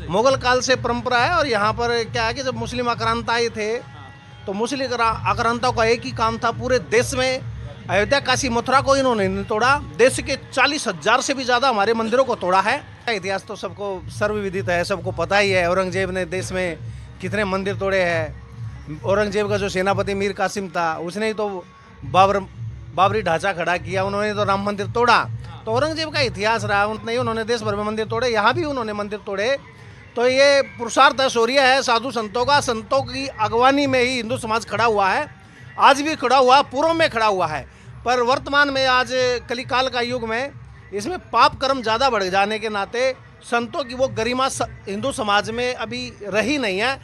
मुगल काल से परंपरा है। और यहाँ पर क्या है कि जब मुस्लिम आक्रांता आए थे तो मुस्लिम आक्रांताओं का एक ही काम था, पूरे देश में अयोध्या काशी मथुरा को इन्होंने नहीं तोड़ा, देश के 40,000 से भी ज़्यादा हमारे मंदिरों को तोड़ा है। इतिहास तो सबको सर्वविदित है, सबको पता ही है औरंगजेब ने देश में कितने मंदिर तोड़े हैं। औरंगजेब का जो सेनापति मीर कासिम था उसने ही तो बाबरी ढांचा खड़ा किया, उन्होंने तो राम मंदिर तोड़ा। तो औरंगजेब का इतिहास रहा, उन्होंने देश भर में मंदिर तोड़े, यहाँ भी उन्होंने मंदिर तोड़े। तो ये पुरुषार्थ शौर्य है साधु संतों का। संतों की अगवानी में ही हिंदू समाज खड़ा हुआ है, आज भी खड़ा हुआ, पूर्व में खड़ा हुआ है। पर वर्तमान में आज कलिकाल का युग में इसमें पाप कर्म ज़्यादा बढ़ जाने के नाते संतों की वो गरिमा हिंदू समाज में अभी रही नहीं है।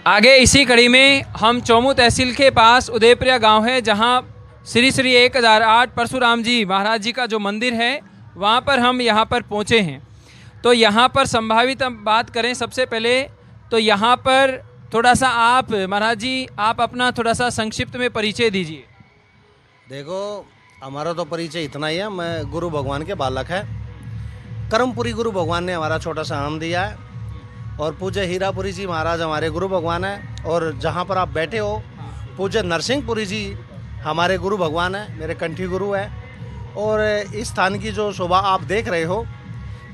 आगे इसी कड़ी में हम चौमू तहसील के पास उदयप्रिया गांव है, जहां श्री श्री 1008 परशुराम जी महाराज जी का जो मंदिर है वहां पर हम यहां पर पहुंचे हैं। तो यहां पर संभावित हम बात करें सबसे पहले तो यहां पर थोड़ा सा आप महाराज जी आप अपना थोड़ा सा संक्षिप्त में परिचय दीजिए। देखो हमारा तो परिचय इतना ही है, मैं गुरु भगवान के बालक है। कर्मपुरी गुरु भगवान ने हमारा छोटा सा नाम दिया है और पूज्य हीरापुरी जी महाराज हमारे गुरु भगवान हैं। और जहाँ पर आप बैठे हो पूज्य नरसिंहपुरी जी हमारे गुरु भगवान हैं, मेरे कंठी गुरु है। और इस स्थान की जो शोभा आप देख रहे हो,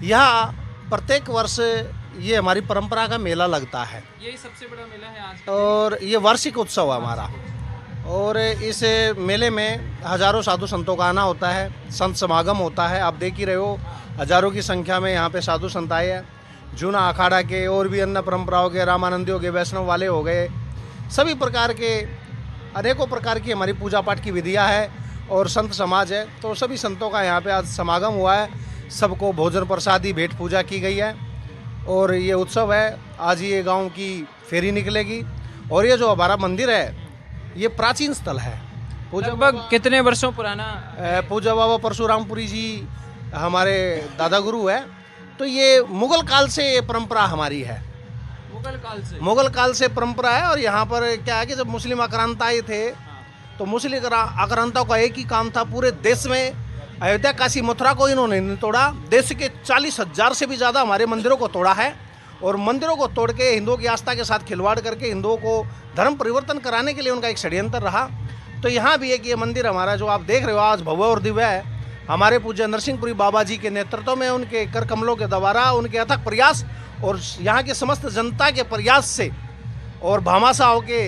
यहाँ प्रत्येक वर्ष ये हमारी परंपरा का मेला लगता है, यही सबसे बड़ा मेला है आज और ये वार्षिक उत्सव है हमारा। और इस मेले में हजारों साधु संतों का आना होता है, संत समागम होता है। आप देख ही रहे हो हजारों की संख्या में यहाँ पे साधु संत आए हैं। जूना अखाड़ा के और भी अन्य परंपराओं के, रामानंदियों के, वैष्णव वाले हो गए, सभी प्रकार के अनेकों प्रकार की हमारी पूजा पाठ की विधियाँ है और संत समाज है। तो सभी संतों का यहाँ पे आज समागम हुआ है, सबको भोजन प्रसादी भेंट पूजा की गई है। और ये उत्सव है, आज ये गांव की फेरी निकलेगी। और ये जो हमारा मंदिर है ये प्राचीन स्थल है, लगभग कितने वर्षों पुराना? पूज्य बाबा परशुरामपुरी जी हमारे दादा गुरु है। तो ये मुगल काल से ये परंपरा हमारी है, मुगल काल से परंपरा है। और यहाँ पर क्या है कि जब मुस्लिम आक्रांता आए थे तो मुस्लिम आक्रांताओं का एक ही काम था, पूरे देश में अयोध्या काशी मथुरा को इन्होंने नहीं तोड़ा, देश के 40,000 से भी ज़्यादा हमारे मंदिरों को तोड़ा है। और मंदिरों को तोड़ के हिंदुओं की आस्था के साथ खिलवाड़ करके हिंदुओं को धर्म परिवर्तन कराने के लिए उनका एक षड्यंत्र रहा। तो यहाँ भी एक ये मंदिर हमारा जो आप देख रहे हो आज भव्य और दिव्य है, हमारे पूज्य नरसिंहपुरी बाबा जी के नेतृत्व में, उनके कर कमलों के द्वारा, उनके अथक प्रयास और यहाँ के समस्त जनता के प्रयास से और भामाशाहों के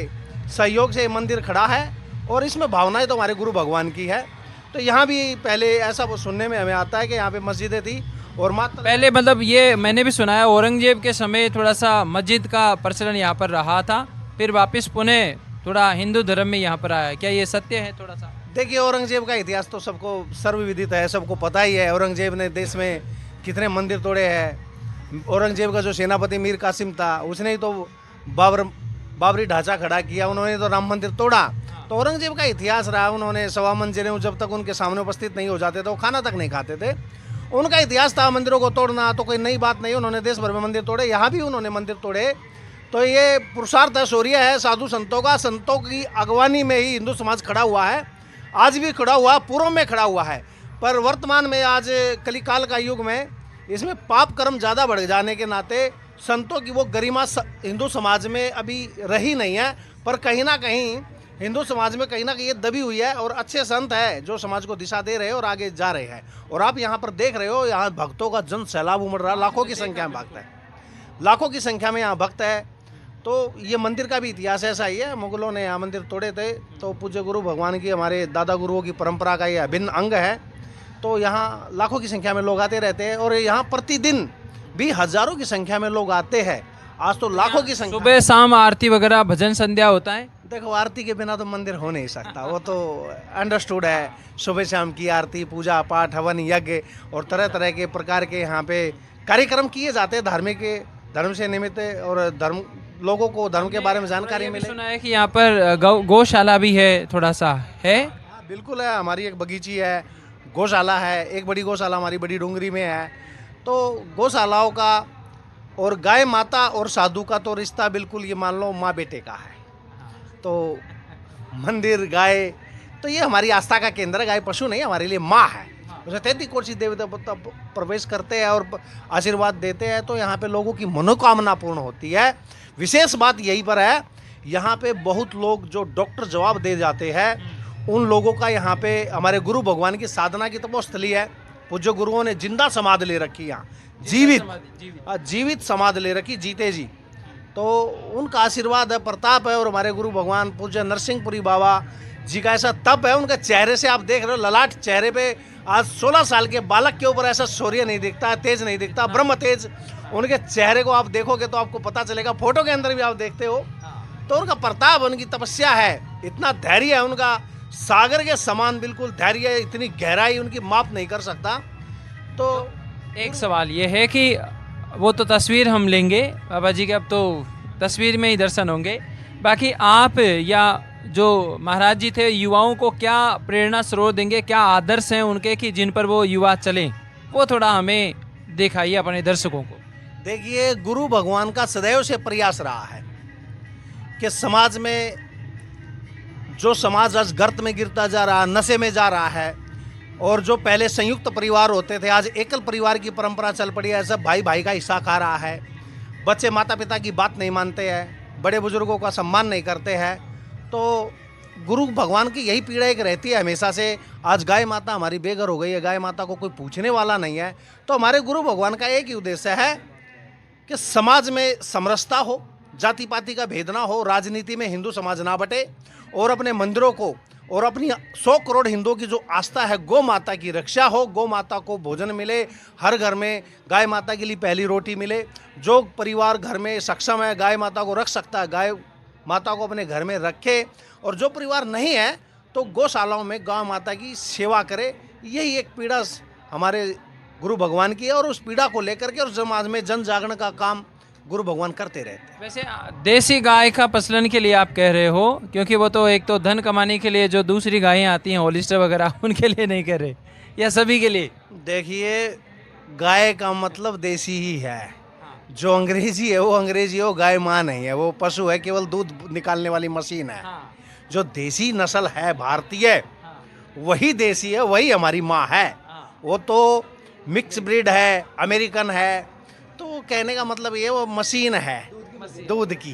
सहयोग से ये मंदिर खड़ा है। और इसमें भावनाएं तो हमारे गुरु भगवान की है। तो यहाँ भी पहले ऐसा वो सुनने में हमें आता है कि यहाँ पे मस्जिदें थी और मात्र पहले मतलब ये मैंने भी सुना है औरंगजेब के समय थोड़ा सा मस्जिद का प्रचलन यहाँ पर रहा था, फिर वापस पुनः थोड़ा हिंदू धर्म में यहाँ पर आया, क्या ये सत्य है? थोड़ा सा देखिए औरंगजेब का इतिहास तो सबको सर्वविदित है, सबको पता ही है। औरंगजेब ने देश में कितने मंदिर तोड़े हैं। औरंगजेब का जो सेनापति मीर कासिम था उसने ही तो बाबरी ढांचा खड़ा किया, उन्होंने तो राम मंदिर तोड़ा। तो औरंगजेब का इतिहास रहा, उन्होंने 1.25 मंजिलें जब तक उनके सामने उपस्थित नहीं हो जाते थे वो खाना तक नहीं खाते थे। उनका इतिहास था मंदिरों को तोड़ना, तो कोई नई बात नहीं। उन्होंने देश भर में मंदिर तोड़े, यहाँ भी उन्होंने मंदिर तोड़े। तो ये पुरुषार्थ शौर्य है साधु संतों का। संतों की अगवानी में ही हिंदू समाज खड़ा हुआ है, आज भी खड़ा हुआ, पूर्व में खड़ा हुआ है। पर वर्तमान में आज कलिकाल का युग में इसमें पाप कर्म ज़्यादा बढ़ जाने के नाते संतों की वो गरिमा हिंदू समाज में अभी रही नहीं है। पर कहीं ना कहीं हिंदू समाज में कहीं ना कहीं ये दबी हुई है। और अच्छे संत है जो समाज को दिशा दे रहे हैं और आगे जा रहे हैं। और आप यहाँ पर देख रहे हो, यहाँ भक्तों का जन सैलाब उमड़ रहा है, लाखों की संख्या में भक्त है, लाखों की संख्या में यहाँ भक्त है। तो ये मंदिर का भी इतिहास ऐसा ही है, मुगलों ने यहाँ मंदिर तोड़े थे, तो पूज्य गुरु भगवान की, हमारे दादा गुरुओं की परंपरा का ये अभिन्न अंग है। तो यहाँ लाखों की संख्या में लोग आते रहते हैं और यहाँ प्रतिदिन भी हजारों की संख्या में लोग आते हैं। आज तो लाखों की संख्या, सुबह शाम आरती वगैरह भजन संध्या होता है। देखो आरती के बिना तो मंदिर हो नहीं सकता, वो तो अंडरस्टूड है। सुबह शाम की आरती, पूजा पाठ, हवन यज्ञ और तरह तरह के प्रकार के यहाँ पे कार्यक्रम किए जाते हैं धर्म से निमित्त, और धर्म लोगों को धर्म के बारे में जानकारी मिले। सुना है कि यहाँ पर गौशाला भी है, थोड़ा सा है? हाँ बिल्कुल है, हमारी एक बगीची है, गौशाला है, एक बड़ी गौशाला हमारी बड़ी डूंगरी में है। तो गौशालाओं का और गाय माता और साधु का तो रिश्ता बिल्कुल ये मान लो माँ बेटे का है। तो मंदिर, गाय, तो ये हमारी आस्था का केंद्र है। गाय पशु नहीं, हमारे लिए माँ है। उसमें 33 करोड़ देवी देवता प्रवेश करते हैं और आशीर्वाद देते हैं, तो यहाँ पे लोगों की मनोकामना पूर्ण होती है। विशेष बात यहीं पर है, यहाँ पे बहुत लोग जो डॉक्टर जवाब दे जाते हैं, उन लोगों का यहाँ पे हमारे गुरु भगवान की साधना की तपोस्थली है। पूज्य गुरुओं ने जिंदा समाधि ले रखी, यहाँ जीवित समाधि ले रखी, जीते जी। तो उनका आशीर्वाद है, प्रताप है। और हमारे गुरु भगवान पूज्य नरसिंहपुरी बाबा जी का ऐसा तप है, उनके चेहरे से आप देख रहे हो, ललाट चेहरे पे आज 16 साल के बालक के ऊपर ऐसा शौर्य नहीं दिखता, तेज नहीं दिखता, ब्रह्म तेज। उनके चेहरे को आप देखोगे तो आपको पता चलेगा, फोटो के अंदर भी आप देखते हो। तो उनका प्रताप, उनकी तपस्या है, इतना धैर्य है उनका, सागर के समान बिल्कुल धैर्य है, इतनी गहराई उनकी माप नहीं कर सकता। तो एक सवाल ये है कि वो तो तस्वीर हम लेंगे बाबा जी के, अब तो तस्वीर में ही दर्शन होंगे, बाकी आप या जो महाराज जी थे युवाओं को क्या प्रेरणा स्रोत देंगे, क्या आदर्श हैं उनके कि जिन पर वो युवा चलें, वो थोड़ा हमें दिखाइए अपने दर्शकों को। देखिए, गुरु भगवान का सदैव से प्रयास रहा है कि समाज में जो समाज आज गर्त में गिरता जा रहा, नशे में जा रहा है, और जो पहले संयुक्त परिवार होते थे आज एकल परिवार की परंपरा चल पड़ी है। सब भाई भाई का हिस्सा खा रहा है, बच्चे माता पिता की बात नहीं मानते हैं, बड़े बुजुर्गों का सम्मान नहीं करते हैं। तो गुरु भगवान की यही पीड़ा एक रहती है हमेशा से। आज गाय माता हमारी बेघर हो गई है, गाय माता को कोई पूछने वाला नहीं है। तो हमारे गुरु भगवान का एक ही उद्देश्य है कि समाज में समरसता हो, जाति पाति का भेद ना हो, राजनीति में हिंदू समाज ना बटे, और अपने मंदिरों को और अपनी 100 करोड़ हिंदुओं की जो आस्था है, गौ माता की रक्षा हो, गौ माता को भोजन मिले, हर घर में गाय माता के लिए पहली रोटी मिले। जो परिवार घर में सक्षम है, गाय माता को रख सकता है, गाय माता को अपने घर में रखे, और जो परिवार नहीं है तो गौशालाओं में गौ माता की सेवा करे। यही एक पीड़ा हमारे गुरु भगवान की है, और उस पीड़ा को लेकर के और समाज में जन जागरण का काम गुरु भगवान करते रहते हैं। वैसे देसी गाय का प्रचलन के लिए आप कह रहे हो, क्योंकि वो तो एक तो धन कमाने के लिए जो दूसरी गायें आती हैं होलिस्टर वगैरह, उनके लिए नहीं कह रहे, या सभी के लिए? देखिए, गाय का मतलब देसी ही है। जो अंग्रेजी है वो अंग्रेजी हो, गाय माँ नहीं है, वो पशु है, केवल दूध निकालने वाली मशीन है। जो देसी नस्ल है भारतीय, वही देसी है, वही हमारी माँ है। वो तो मिक्स ब्रीड है, अमेरिकन है, तो कहने का मतलब ये वो मशीन है दूध की।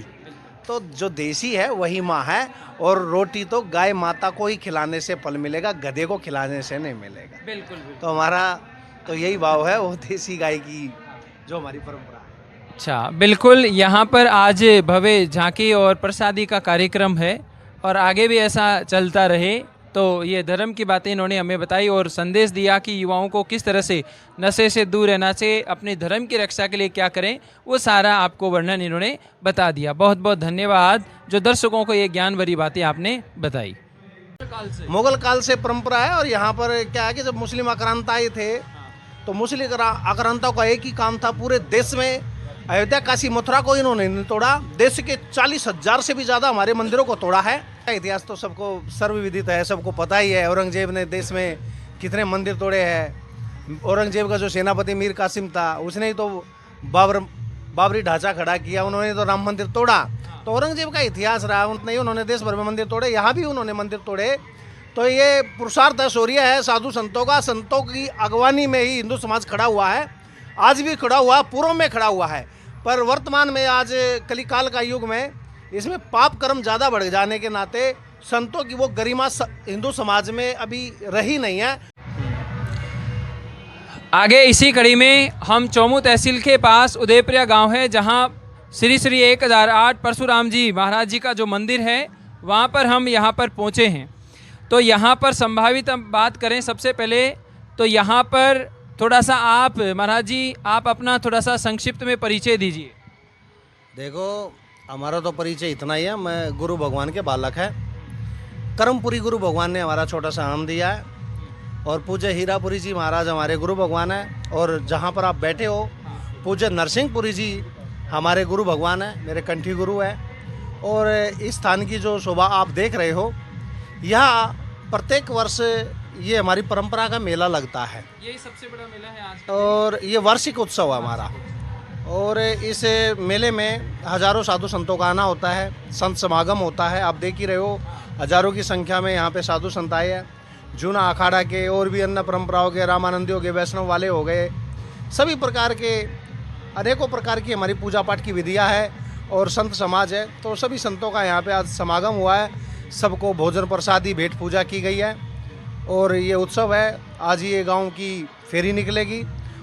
तो जो देसी है वही माँ है, और रोटी तो गाय माता को ही खिलाने से फल मिलेगा, गधे को खिलाने से नहीं मिलेगा। बिल्कुल। तो हमारा तो यही भाव है, वो देसी गाय की जो हमारी परंपरा है। अच्छा, बिल्कुल। यहाँ पर आज भव्य झांकी और प्रसादी का कार्यक्रम है, और आगे भी ऐसा चलता रहे। तो ये धर्म की बातें इन्होंने हमें बताई और संदेश दिया कि युवाओं को किस तरह से नशे से दूर रहना चाहिए, अपने धर्म की रक्षा के लिए क्या करें, वो सारा आपको वर्णन इन्होंने बता दिया। बहुत बहुत धन्यवाद जो दर्शकों को ये ज्ञान भरी बातें आपने बताई। मुगल काल से परंपरा है, और यहाँ पर क्या है कि जब मुस्लिम आक्रांता आए थे, तो मुस्लिम आक्रांताओं का एक ही काम था, पूरे देश में अयोध्या काशी मथुरा को इन्होंने नहीं तोड़ा, देश के 40,000 से भी ज़्यादा हमारे मंदिरों को तोड़ा है। इतिहास तो सबको सर्वविदित है, सबको पता ही है। औरंगजेब ने देश में कितने मंदिर तोड़े हैं। औरंगजेब का जो सेनापति मीर कासिम था, उसने ही तो बाबरी ढांचा खड़ा किया, उन्होंने तो राम मंदिर तोड़ा। तो औरंगजेब का इतिहास रहा, उन्होंने देश भर में मंदिर तोड़े, यहाँ भी उन्होंने मंदिर तोड़े। तो ये पुरुषार्थ है, शौर्य है साधु संतों का। संतों की अगवानी में ही हिंदू समाज खड़ा हुआ है, आज भी खड़ा हुआ, पूर्व में खड़ा हुआ है। पर वर्तमान में आज कलिकाल का युग में इसमें पाप कर्म ज़्यादा बढ़ जाने के नाते संतों की वो गरिमा हिंदू समाज में अभी रही नहीं है। आगे इसी कड़ी में हम चौमू तहसील के पास उदयपुरिया गांव है, जहां श्री श्री 1008 परशुराम जी महाराज जी का जो मंदिर है, वहां पर हम यहां पर पहुंचे हैं। तो यहां पर संभावित हम बात करें सबसे पहले, तो यहां पर थोड़ा सा आप महाराज जी, आप अपना थोड़ा सा संक्षिप्त में परिचय दीजिए। देखो, हमारा तो परिचय इतना ही है, मैं गुरु भगवान के बालक है। कर्मपुरी गुरु भगवान ने हमारा छोटा सा नाम दिया है, और पूज्य हीरापुरी जी महाराज हमारे गुरु भगवान हैं। और जहाँ पर आप बैठे हो, पूज्य नरसिंहपुरी जी हमारे गुरु भगवान हैं, मेरे कंठी गुरु हैं। और इस स्थान की जो शोभा आप देख रहे हो, यहाँ प्रत्येक वर्ष ये हमारी परंपरा का मेला लगता है। यही सबसे बड़ा मेला है आज, और ये वार्षिक उत्सव है हमारा। और इस मेले में हजारों साधु संतों का आना होता है, संत समागम होता है। आप देख ही रहे हो, हजारों की संख्या में यहाँ पे साधु संत आए हैं। जूना अखाड़ा के और भी अन्य परंपराओं के, रामानंदियों के, वैष्णव वाले हो गए, सभी प्रकार के अनेकों प्रकार की हमारी पूजा पाठ की विधियाँ है और संत समाज है। तो सभी संतों का यहाँ पे आज समागम हुआ है, सबको भोजन प्रसादी भेंट पूजा की गई है और ये उत्सव है। आज ये गांव की फेरी निकलेगी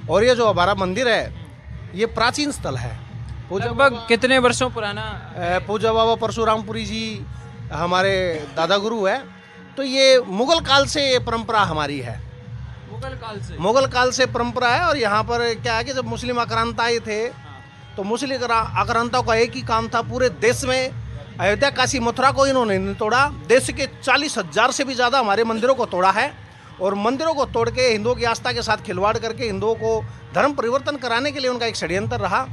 और ये जो हमारा मंदिर है ये प्राचीन स्थल है। लगभग कितने वर्षों पुराना? पूजा बाबा परशुरामपुरी जी हमारे दादा गुरु है। तो ये मुगल काल से ये परंपरा हमारी है, मुगल काल से परंपरा है। और यहाँ पर क्या है कि जब मुस्लिम आक्रांत आए थे तो मुस्लिम आक्रांताओं का एक ही काम था, पूरे देश में अयोध्या, काशी, मथुरा को इन्होंने नहीं तोड़ा, देश के 40,000 से भी ज़्यादा हमारे मंदिरों को तोड़ा है। और मंदिरों को तोड़ के हिंदुओं की आस्था के साथ खिलवाड़ करके हिंदुओं को धर्म परिवर्तन कराने के लिए उनका एक षड्यंत्र रहा।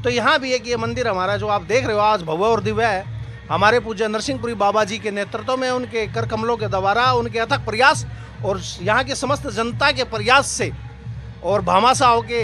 तो यहाँ भी एक ये मंदिर हमारा जो आप देख रहे हो आज भव्य और दिव्य है, हमारे पूज्य नरसिंहपुरी बाबा जी के नेतृत्व में, उनके कर कमलों के द्वारा, उनके अथक प्रयास और यहाँ के समस्त जनता के प्रयास से और भामाशाहों के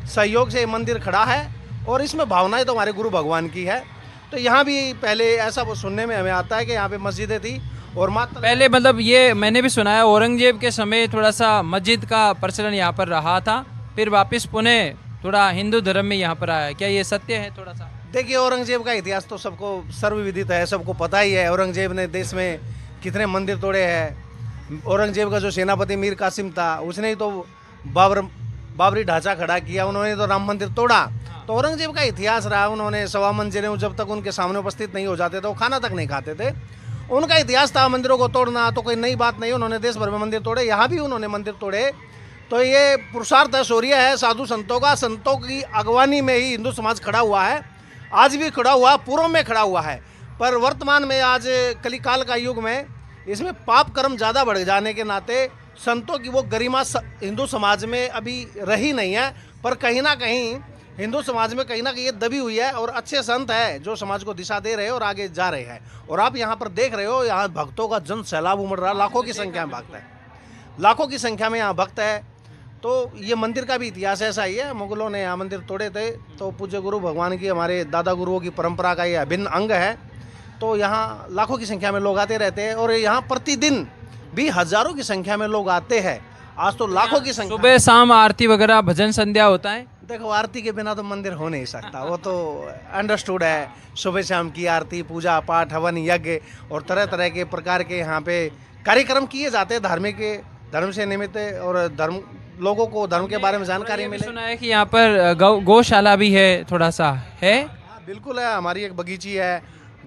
सहयोग से ये मंदिर खड़ा है। और इसमें भावनाएं तो हमारे गुरु भगवान की है। तो यहाँ भी पहले ऐसा वो सुनने में हमें आता है कि यहाँ पे मस्जिदें थी और मात्र पहले मतलब ये मैंने भी सुना है औरंगजेब के समय थोड़ा सा मस्जिद का प्रचलन यहाँ पर रहा था, फिर वापस पुनः थोड़ा हिंदू धर्म में यहाँ पर आया। क्या ये सत्य है? थोड़ा सा देखिए, औरंगजेब का इतिहास तो सबको सर्वविदित है, सबको पता ही है। औरंगजेब ने देश में कितने मंदिर तोड़े हैं। औरंगजेब का जो सेनापति मीर कासिम था उसने ही तो बाबरी ढांचा खड़ा किया, उन्होंने तो राम मंदिर तोड़ा। तो औरंगजेब का इतिहास रहा, उन्होंने सवा मंजिलें जब तक उनके सामने उपस्थित नहीं हो जाते तो वो खाना तक नहीं खाते थे। उनका इतिहास था मंदिरों को तोड़ना, तो कोई नई बात नहीं। उन्होंने देश भर में मंदिर तोड़े, यहाँ भी उन्होंने मंदिर तोड़े। तो ये पुरुषार्थ है, शौर्य है साधु संतों का। संतों की अगवानी में ही हिंदू समाज खड़ा हुआ है, आज भी खड़ा हुआ, पूर्व में खड़ा हुआ है। पर वर्तमान में आज कलिकाल का युग में इसमें पाप कर्म ज़्यादा बढ़ जाने के नाते संतों की वो गरिमा हिंदू समाज में अभी रही नहीं है। पर कहीं ना कहीं हिंदू समाज में कहीं ना कहीं ये दबी हुई है और अच्छे संत है जो समाज को दिशा दे रहे हैं और आगे जा रहे हैं। और आप यहाँ पर देख रहे हो, यहाँ भक्तों का जन सैलाब उमड़ रहा, लाखों की संख्या में भक्त है, लाखों की संख्या में यहाँ भक्त है। तो ये मंदिर का भी इतिहास ऐसा ही है, मुगलों ने यहाँ मंदिर तोड़े थे, तो पूज्य गुरु भगवान की, हमारे दादा गुरुओं की परंपरा का ये अभिन्न अंग है। तो यहाँ लाखों की संख्या में लोग आते रहते हैं और यहाँ प्रतिदिन भी हजारों की संख्या में लोग आते हैं। आज तो लाखों की संख्या। सुबह शाम आरती वगैरह भजन संध्या होता है। देखो, आरती के बिना तो मंदिर हो नहीं सकता, वो तो अंडरस्टूड है। सुबह शाम की आरती, पूजा पाठ, हवन, यज्ञ और तरह तरह के प्रकार के यहाँ पे कार्यक्रम किए जाते हैं धार्मिक, धर्म से निमित्त, और धर्म लोगों को धर्म के बारे में जानकारी मिले। सुना है कि यहाँ पर गौशाला भी है, थोड़ा सा है? हाँ, बिल्कुल है। हमारी एक बगीची है,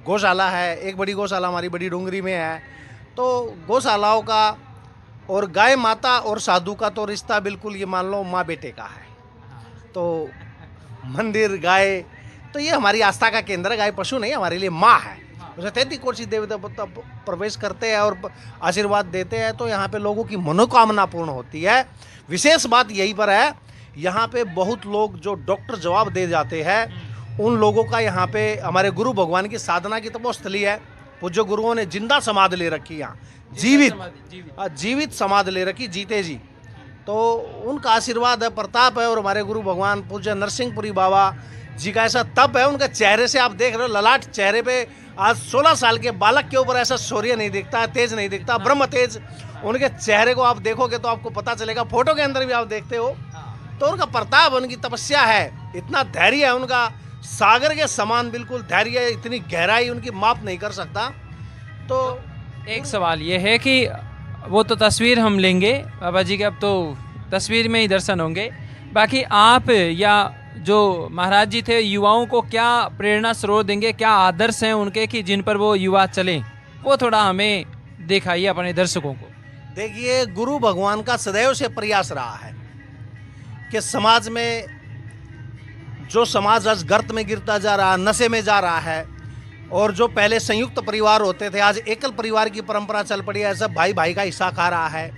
गौशाला है, एक बड़ी गौशाला हमारी बड़ी डूंगरी में है। तो गौशालाओं का और गाय माता और साधु का तो रिश्ता बिल्कुल ये मान लो माँ बेटे का है। तो मंदिर, गाय, तो ये हमारी आस्था का केंद्र है। गाय पशु नहीं, हमारे लिए माँ है। उसे 33 कोटि देवी देवता प्रवेश करते हैं और आशीर्वाद देते हैं, तो यहाँ पे लोगों की मनोकामना पूर्ण होती है। विशेष बात यहीं पर है, यहाँ पे बहुत लोग जो डॉक्टर जवाब दे जाते हैं, उन लोगों का यहाँ पे हमारे गुरु भगवान की साधना की तपोस्थली है। पूज्य गुरुओं ने जिंदा समाधि ले रखी, यहाँ जीवित समाधि ले रखी, जीते जी। तो उनका आशीर्वाद है, प्रताप है। और हमारे गुरु भगवान पूज्य नरसिंहपुरी बाबा जी का ऐसा तप है, उनके चेहरे से आप देख रहे हो, ललाट चेहरे पे आज 16 साल के बालक के ऊपर ऐसा शौर्य नहीं दिखता, तेज नहीं दिखता, ब्रह्म तेज। उनके चेहरे को आप देखोगे तो आपको पता चलेगा, फोटो के अंदर भी आप देखते हो। तो उनका प्रताप, उनकी तपस्या है, इतना धैर्य है उनका, सागर के समान बिल्कुल धैर्य है, इतनी गहराई उनकी माप नहीं कर सकता। तो एक सवाल ये है कि वो तो तस्वीर हम लेंगे बाबा जी के, अब तो तस्वीर में ही दर्शन होंगे। बाकी आप या जो महाराज जी थे, युवाओं को क्या प्रेरणा स्रोत देंगे, क्या आदर्श हैं उनके कि जिन पर वो युवा चलें, वो थोड़ा हमें दिखाइए अपने दर्शकों को। देखिए, गुरु भगवान का सदैव से प्रयास रहा है कि समाज में जो समाज आज गर्त में गिरता जा रहा, नशे में जा रहा है, और जो पहले संयुक्त परिवार होते थे आज एकल परिवार की परंपरा चल पड़ी है। सब भाई भाई का हिस्सा खा रहा है,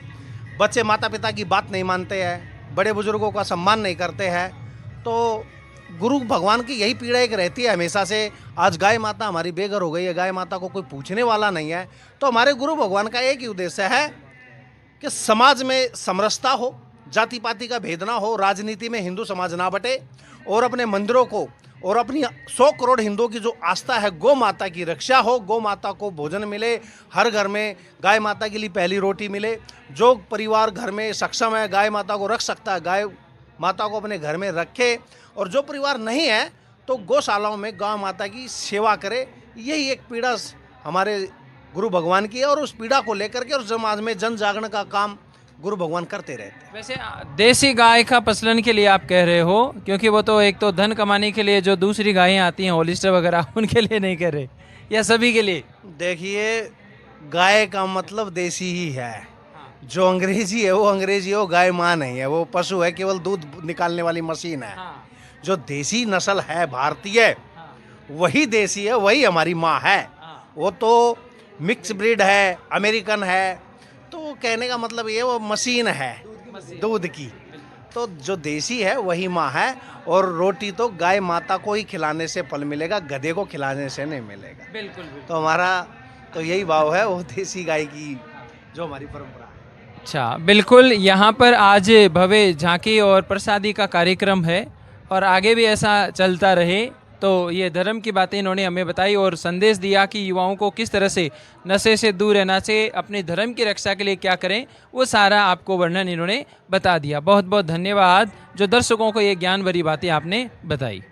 बच्चे माता पिता की बात नहीं मानते हैं, बड़े बुजुर्गों का सम्मान नहीं करते हैं। तो गुरु भगवान की यही पीड़ा एक रहती है हमेशा से। आज गाय माता हमारी बेघर हो गई है, गाय माता को कोई पूछने वाला नहीं है। तो हमारे गुरु भगवान का एक ही उद्देश्य है कि समाज में समरसता हो, जाति पाति का भेद ना हो, राजनीति में हिंदू समाज ना बटे, और अपने मंदिरों को और अपनी 100 करोड़ हिंदुओं की जो आस्था है गौ माता की रक्षा हो, गौ माता को भोजन मिले, हर घर में गाय माता के लिए पहली रोटी मिले। जो परिवार घर में सक्षम है गाय माता को रख सकता है, गाय माता को अपने घर में रखे, और जो परिवार नहीं है तो गौशालाओं में गाय माता की सेवा करे। यही एक पीड़ा हमारे गुरु भगवान की है, और उस पीड़ा को लेकर के और समाज में जन जागरण का काम गुरु भगवान करते रहते हैं। वैसे देसी गाय का प्रचलन के लिए आप कह रहे हो, क्योंकि वो तो एक तो धन कमाने के लिए जो दूसरी गायें आती हैं होलिस्टर वगैरह, उनके लिए नहीं कह रहे, या सभी के लिए? देखिए, गाय का मतलब देसी ही है। जो अंग्रेजी है वो अंग्रेजी हो, गाय माँ नहीं है, वो पशु है, केवल दूध निकालने वाली मशीन है। जो देसी नस्ल है भारतीय, वही देसी है, वही हमारी माँ है। वो तो मिक्स ब्रीड है, अमेरिकन है, तो कहने का मतलब ये वो मशीन है दूध की। तो जो देसी है वही माँ है, और रोटी तो गाय माता को ही खिलाने से फल मिलेगा, गधे को खिलाने से नहीं मिलेगा। बिल्कुल। तो हमारा तो यही भाव है, वो देसी गाय की जो हमारी परंपरा है। अच्छा, बिल्कुल। यहाँ पर आज भव्य झांकी और प्रसादी का कार्यक्रम है, और आगे भी ऐसा चलता रहे। तो ये धर्म की बातें इन्होंने हमें बताई और संदेश दिया कि युवाओं को किस तरह से नशे से दूर रहना चाहिए, अपने धर्म की रक्षा के लिए क्या करें, वो सारा आपको वर्णन इन्होंने बता दिया। बहुत बहुत धन्यवाद जो दर्शकों को ये ज्ञान भरी बातें आपने बताई।